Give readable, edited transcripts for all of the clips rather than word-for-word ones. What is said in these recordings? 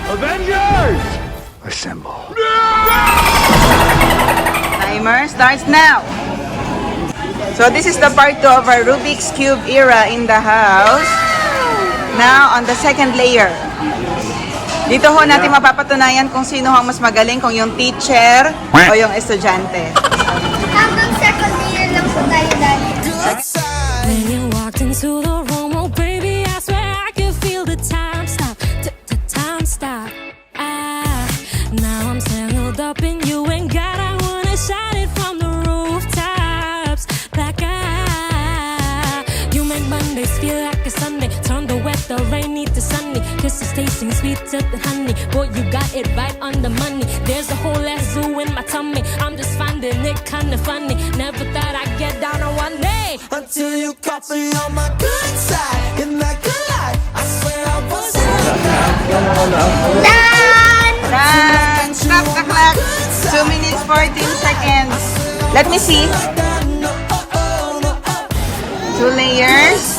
Avengers! Assemble. Timer starts now. So this is the part 2 of our Rubik's Cube era in the house. Now on the second layer. Dito ho natin mapapatunayan kung sino ang mas magaling, kung yung teacher o yung estudyante. Hanggang second year lang po tayo dali. When you walked into the room, oh baby, I swear I could feel the time stop, time stop. Now I'm tangled up in you, and God, I wanna shout it from the rooftops. Like you make Mondays feel like a Sunday, turn the weather rainy to sunny, kisses tasting sweet to the honey. Boy, you got it right on the money. There's a whole ass zoo in my tummy. I'm just finding it kinda funny. Never thought I'd get down on one knee Until you caught me on my good side, in that good life. I swear I wasn't Done! Stop the clock! 2 minutes 14 seconds. Let me see. 2 layers.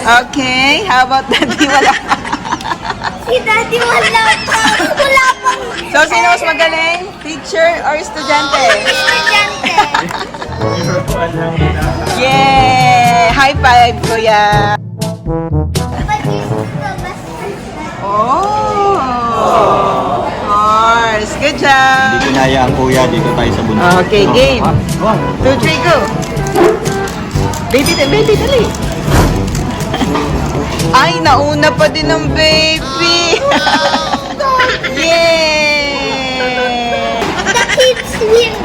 Okay, how about that? Wala. Si Daddy wala pa. Wala pang So, sino mas magaling? Teacher or estudyante? estudyante. Yeah! High five, kuya! Oh! Of course! Good job! Kinaya ang kuya, dito tayo sa bundok. Okay, game. 2, 3, go! Baby, dali! Ay, nauna pa din ng baby! The Yay! kids win.